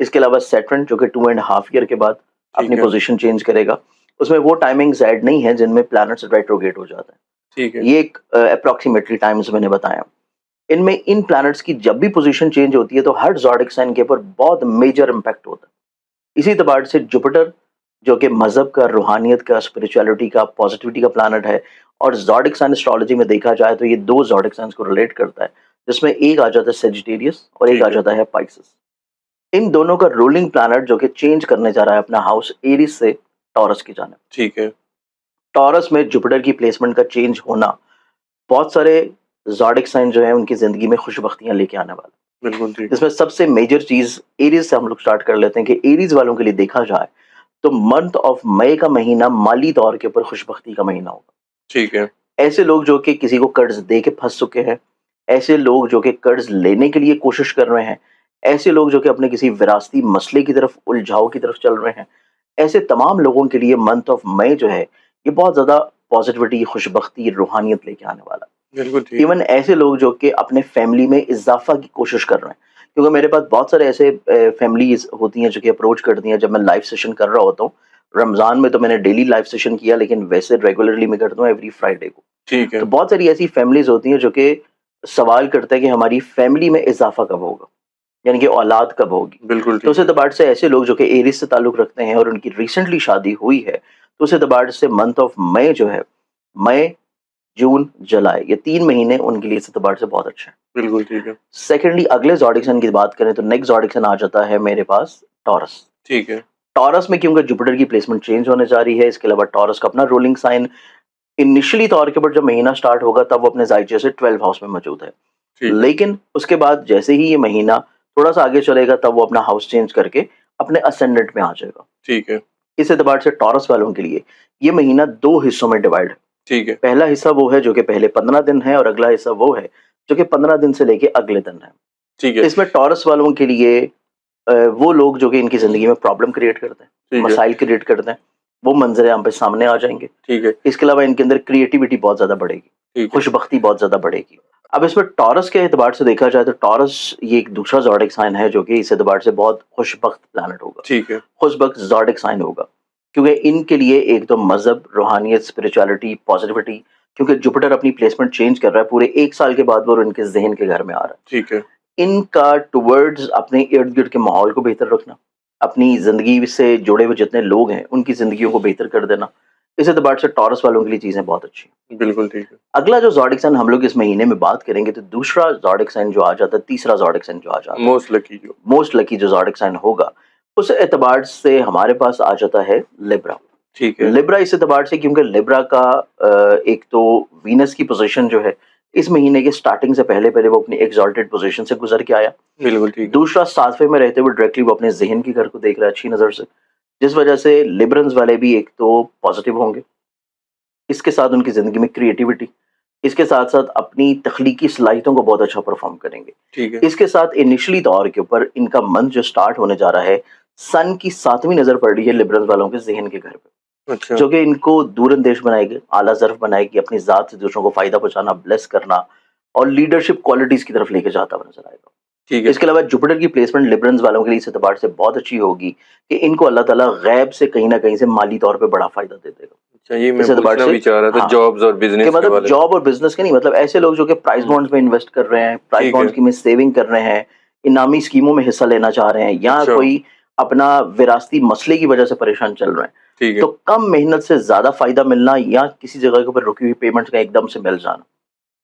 اس کے علاوہ سیٹرن جو کہ 2.5 ایئر کے بعد اپنی ہے پوزیشن چینج کرے گا. اس میں وہ ٹائمنگز ایڈ نہیں ہے جن میں پلانٹس ریٹروگریٹ ہو جاتا ہے. ٹھیک ہے یہ ایک اپروکسیمیٹلی ٹائمز میں نے بتایا. ان میں ان پلانٹس کی جب بھی پوزیشن چینج ہوتی ہے تو ہر زوڈک سائن کے اوپر بہت میجر امپیکٹ ہوتا ہے. اسی اعتبار سے جوپیٹر جو کہ مذہب کا، روحانیت کا، اسپرچولیٹی کا، پازیٹیوٹی کا پلانٹ ہے، اور زوڈک سائن اسٹرالوجی میں دیکھا جائے تو یہ دو زوڈک سائنس کو ریلیٹ کرتا ہے، جس میں ایک آ جاتا ہے سیجیٹیریس اور ایک ٹھیک آ ہے جاتا ہے پائسس. ان دونوں کا رولنگ پلانٹ جو کہ چینج کرنے جا رہا ہے اپنا ہاؤس ایریس سے ٹورس کی جانب. ٹھیک ہے ٹورس میں جوپیٹر کی پلیسمنٹ کا چینج ہونا بہت سارے زوڈک سائن جو ہیں ان کی زندگی میں خوش بختیاں لے کے آنے والا. بالکل ٹھیک جس میں سب سے میجر چیز ایریز سے ہم لوگ سٹارٹ کر لیتے ہیں کہ ایریز والوں کے لیے دیکھا جائے تو منتھ آف مئی کا مہینہ مالی طور کے اوپر خوش بختی کا مہینہ ہوگا. ٹھیک ہے ایسے لوگ جو کہ کسی کو قرض دے کے پھنس چکے ہیں، ایسے لوگ جو کہ قرض لینے کے لیے کوشش کر رہے ہیں، ایسے لوگ جو کہ اپنے کسی وراثتی مسئلے کی طرف، الجھاؤ کی طرف چل رہے ہیں، ایسے تمام لوگوں کے لیے منتھ آف مئی جو ہے یہ بہت زیادہ پازیٹیوٹی، خوش بختی، روحانیت لے کے آنے والا. بالکل ٹھیک ہے ایون ایسے لوگ جو کہ اپنے فیملی میں اضافہ کی کوشش کر رہے ہیں، کیونکہ میرے پاس بہت سارے ایسے فیملیز ہوتی ہیں جو کہ اپروچ کرتی ہیں جب میں لائف سیشن کر رہا ہوتا ہوں. رمضان میں تو میں نے ڈیلی لائف سیشن کیا، لیکن ویسے ریگولرلی میں کرتا ہوں ایوری فرائیڈے کو. ٹھیک ہے تو بہت ساری ایسی فیملیز ہوتی ہیں جو کہ سوال کرتے ہیں کہ ہماری فیملی میں اضافہ کب ہوگا، یعنی کہ اولاد کب ہوگی. بالکل تو اس ٹھیک ہے اعتبار سے ایسے لوگ جو کہ ایریس سے تعلق رکھتے ہیں اور ان کی ریسنٹلی شادی ہوئی ہے، تو اس اعتبار سے منتھ آف مئی جو ہے، مئی، جون، جولائی، یہ 3 مہینے ان کے لیے اس اعتبار سے بہت اچھے ہیں. بالکل ٹھیک ہے سیکنڈلی اگلے زوڈک سائن کی بات کریں تو نیکسٹ زوڈک سائن آ جاتا ہے میرے پاس ٹورس. ٹھیک ہے ٹورس میں کیونکہ جوپیٹر کی پلیسمنٹ چینج ہونے جا رہی ہے، اس کے علاوہ ٹورس کا اپنا رولنگ سائن انیشلی طور کے اوپر جب مہینہ سٹارٹ ہوگا تب وہ اپنے زائچے سے 12 ہاؤس میں موجود ہے. ٹھیک ہے لیکن اس کے بعد جیسے ہی یہ مہینہ تھوڑا سا آگے چلے گا تب وہ اپنا ہاؤس چینج کر کے اپنے اسینڈنٹ میں آ جائے گا. ٹھیک ہے اس اعتبار سے ٹورس والوں کے لیے یہ مہینہ 2 حصوں میں ڈیوائڈ ہے. ٹھیک ہے پہلا حصہ وہ ہے جو کہ پہلے 15 دن ہے، اور اگلا حصہ وہ ہے جو کہ 15 دن سے لے کے اگلے دن ہے. ٹھیک ہے اس میں ٹورس والوں کے لیے وہ لوگ جو کہ ان کی زندگی میں پرابلم کریٹ کرتے ہیں، ٹھیک ہے مسائل کریٹ کرتے ہیں، وہ منظر عام پہ سامنے آ جائیں گے. ٹھیک ہے اس کے علاوہ ان کے اندر کریٹیوٹی بہت زیادہ بڑھے گی، ٹھیک ہے خوش بختی بہت زیادہ بڑھے گی. اب اس میں ٹورس کے اعتبار سے دیکھا جائے تو ٹورس یہ ایک دوسرا زوڈک سائن ہے جو کہ اس اعتبار سے بہت خوش بخت پلانٹ ہوگا، ٹھیک ہے خوش بخت زوڈک سائن ہوگا. کیونکہ ان کے لیے ایک تو مذہب، روحانیت، اسپرچولیٹی، پازیٹیوٹی، کیونکہ جوپیٹر اپنی پلیسمنٹ چینج کر رہا ہے پورے 1 سال کے بعد وہ ان کے ذہن کے گھر میں آ رہا ہے. ٹھیک ہے ان کا ٹورڈز اپنے ارد گرد کے ماحول کو بہتر رکھنا، اپنی زندگی سے جڑے ہوئے جتنے لوگ ہیں ان کی زندگیوں کو بہتر کر دینا، اس اعتبار سے ٹورس والوں کے لیے چیزیں بہت اچھی ہیں. بالکل ٹھیک ہے اگلا جو زوڈک سائن ہم لوگ اس مہینے میں بات کریں گے تو دوسرا زوڈک سائن جو آ جاتا ہے، تیسرا زوڈک سائن جو آ جاتا ہے، موسٹ لکی جو موسٹ لکی جو زوڈک سائن ہوگا، اس اعتبار سے ہمارے پاس آ جاتا ہے لیبرا. ٹھیک ہے لیبرا اس اعتبار سے کیونکہ لیبرا کا ایک تو وینس کی پوزیشن جو ہے اس مہینے کے سٹارٹنگ سے پہلے وہ اپنی ایگزالٹڈ پوزیشن سے گزر کے آیا. بالکل ٹھیک ہے دوسرا 7ویں میں رہتے ہوئے ڈائریکٹلی وہ اپنے ذہن کی گھر کو دیکھ رہا ہے اچھی نظر سے، جس وجہ سے لیبرنز والے بھی ایک تو پازیٹیو ہوں گے، اس کے ساتھ ان کی زندگی میں کریٹیوٹی، اس کے ساتھ ساتھ اپنی تخلیقی صلاحیتوں کو بہت اچھا پرفارم کریں گے. ٹھیک ہے اس کے ساتھ انیشلی طور کے اوپر ان کا منتھ جو سٹارٹ ہونے جا رہا ہے، سن کی 7ویں نظر پڑ رہی ہے لیبرنز والوں کے ذہن کے گھر پہ، اچھا جو کہ ان کو دور اندیش بنائے گی، اعلیٰ ظرف بنائے گی، اپنی ذات سے دوسروں کو فائدہ پہنچانا، بلیس کرنا اور لیڈرشپ کوالٹیز کی طرف لے کے جاتا ہوا نظر آئے گا. ٹھیک ہے اس کے علاوہ جوپیٹر کی پلیسمنٹ لیبرنز والوں کے لیے اس اعتبار سے بہت اچھی ہوگی کہ ان کو اللہ تعالیٰ غیب سے کہیں نہ کہیں سے مالی طور پہ بڑا فائدہ دے دے گا. اچھا یہ میں اس اعتبار پوچھنا سے بھی چاہ رہا تھا ہاں جابز اور کہ بزنس کے مطلب والے جاب اور بزنس کے نہیں، مطلب ایسے لوگ جو کہ پرائز بانڈز میں انویسٹ کر رہے ہیں، پرائز ٹھیک ہے بانڈز کی میں سیونگ کر رہے ہیں، انعامی اسکیموں میں حصہ لینا چاہ رہے ہیں، یا اچھا کوئی اپنا وراثتی مسئلے کی وجہ سے پریشان چل رہے ہیں، ٹھیک ہے تو کم محنت سے زیادہ فائدہ ملنا یا کسی جگہ کے اوپر رکی ہوئی پیمنٹ کا ایک دم سے مل جانا،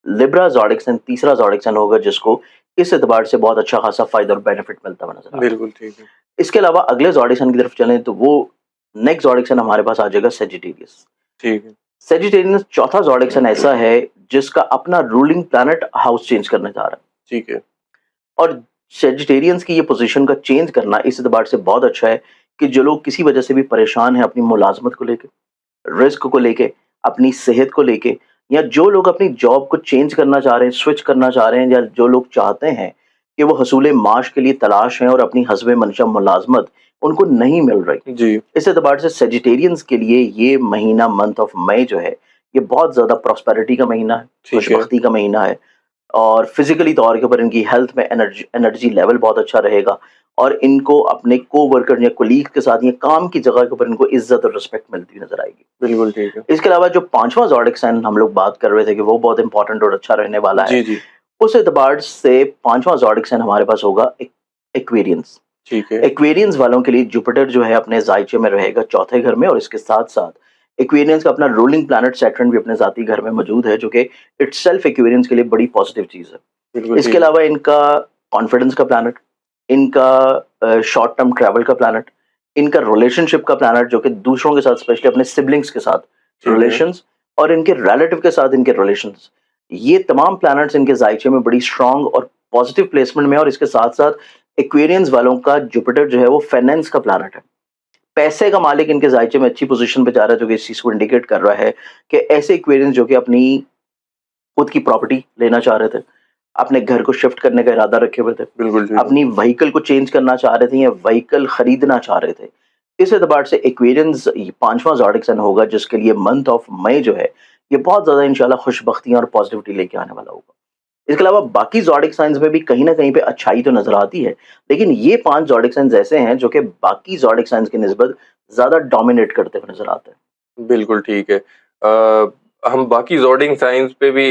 لیبرا زوڈک سائن تیسرا زوڈک سائن ہوگا جس کو اس اعتبار سے بہت اچھا خاصا فائدہ اور بینیفٹ ملتا ہوا نظر آ رہا ہے. بالکل ٹھیک ہے اس کے علاوہ اگلے زوڈک سائن کی طرف چلیں تو وہ نیکسٹ زوڈک سائن ہمارے پاس آ جائے گا سیجیٹیریس. ٹھیک ہے سیجیٹیریس چوتھا زوڈک سائن ایسا ہے جس کا اپنا رولنگ پلانٹ ہاؤس چینج کرنے جا رہا ہے، ٹھیک ہے اور سیجیٹیرینس کی یہ پوزیشن کا چینج کرنا اس اعتبار سے بہت اچھا ہے کہ جو لوگ کسی وجہ سے بھی پریشان ہیں اپنی ملازمت کو لے کے، رزق کو لے کے، اپنی صحت کو لے کے، یا جو لوگ اپنی جاب کو چینج کرنا چاہ رہے ہیں، سوئچ کرنا چاہ رہے ہیں، یا جو لوگ چاہتے ہیں کہ وہ حصول معاش کے لیے تلاش ہیں اور اپنی حسب منشا ملازمت ان کو نہیں مل رہی، جی اس اعتبار سے سیجیٹیرینس کے لیے یہ مہینہ منتھ آف مئی جو ہے یہ بہت زیادہ پراسپیرٹی کا مہینہ ہے، خوش ٹھیک ہے بختی کا مہینہ ہے، اور فزیکلی طور کے اوپر ان کی ہیلتھ میں انرجی لیول بہت اچھا رہے گا، اور ان کو اپنے کو ورکر یا کولیگ کے ساتھ یا کام کی جگہ کے اوپر ان کو عزت اور رسپیکٹ ملتی نظر آئے گی. بالکل ٹھیک ہے. اس کے علاوہ جو پانچواں زوڈک سائن ہم لوگ بات کر رہے تھے کہ وہ بہت امپورٹنٹ اور اچھا رہنے والا ہے, جی جی اس اعتبار سے پانچواں زوڈک سائن ہمارے پاس ہوگا ایکویرینس. ٹھیک ہے. ایکویرینس والوں کے لیے جوپیٹر جو ہے اپنے زائچے میں رہے گا چوتھے گھر میں, اور اس کے ساتھ ساتھ ایکویرینس کا اپنا رولنگ پلانٹ سیٹرن بھی اپنے ذاتی گھر میں موجود ہے, جو کہ اٹ سیلف ایکویرینس کے لیے بڑی پازیٹیو چیز ہے. بالکل اس کے ٹھیک ہے. علاوہ ان کا کانفیڈنس کا پلانٹ, ان کا شارٹ ٹرم ٹریول کا پلانٹ, ان کا ریلیشن شپ کا پلانٹ جو کہ دوسروں کے ساتھ اسپیشلی اپنے سبلنگس کے ساتھ ٹھیک ہے. ریلیشنز, اور ان کے ریلیٹو کے ساتھ ان کے ریلیشنز, یہ تمام پلانٹس ان کے زائچے میں بڑی اسٹرانگ اور پازیٹیو پلیسمنٹ میں. اور اس کے ساتھ ساتھ ایکویرینس والوں کا جوپیٹر جو ہے وہ فائنینس کا پلانٹ ہے, پیسے کا مالک ان کے زائچے میں اچھی پوزیشن پہ جا رہا ہے, جو کہ اس چیز کو انڈیکیٹ کر رہا ہے کہ ایسے ایکویرینس جو کہ اپنی خود کی پراپرٹی لینا چاہ رہے تھے, اپنے گھر کو شفٹ کرنے کا ارادہ رکھے ہوئے تھے, بالکل ٹھیک ہے. اپنی وہیکل کو چینج کرنا چاہ رہے تھے یا وہیکل خریدنا چاہ رہے تھے, اس اعتبار سے ایکویرینس پانچواں زوڈک سائن ہوگا, جس کے لیے منتھ آف مئی جو ہے یہ بہت زیادہ انشاءاللہ خوش بختیاں اور پازیٹیوٹی لے کے آنے والا ہوگا. اس کے علاوہ باقی زوڈک سائنز میں بھی کہیں نہ کہیں پہ اچھائی تو نظر آتی ہے, لیکن یہ 5 زوڈک سائنز ایسے ہیں جو کہ باقی زوڈک سائنز کی نسبت زیادہ ڈومینیٹ کرتے ہوئے نظر آتے ہیں. بالکل ٹھیک ہے. ہم باقی زوڈنگ سائنس پہ بھی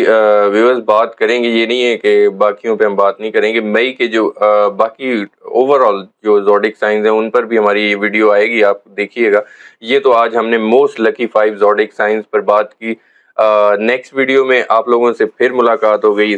ویورز بات کریں گے, یہ نہیں ہے کہ باقیوں پہ ہم بات نہیں کریں گے. مئی کے جو باقی اوور آل جو زوڈک سائنس ہیں ان پر بھی ہماری ویڈیو آئے گی, آپ دیکھیے گا. یہ تو آج ہم نے موسٹ لکی 5 زوڈک سائنس پر بات کی. نیکسٹ ویڈیو میں آپ لوگوں سے پھر ملاقات ہو گئی.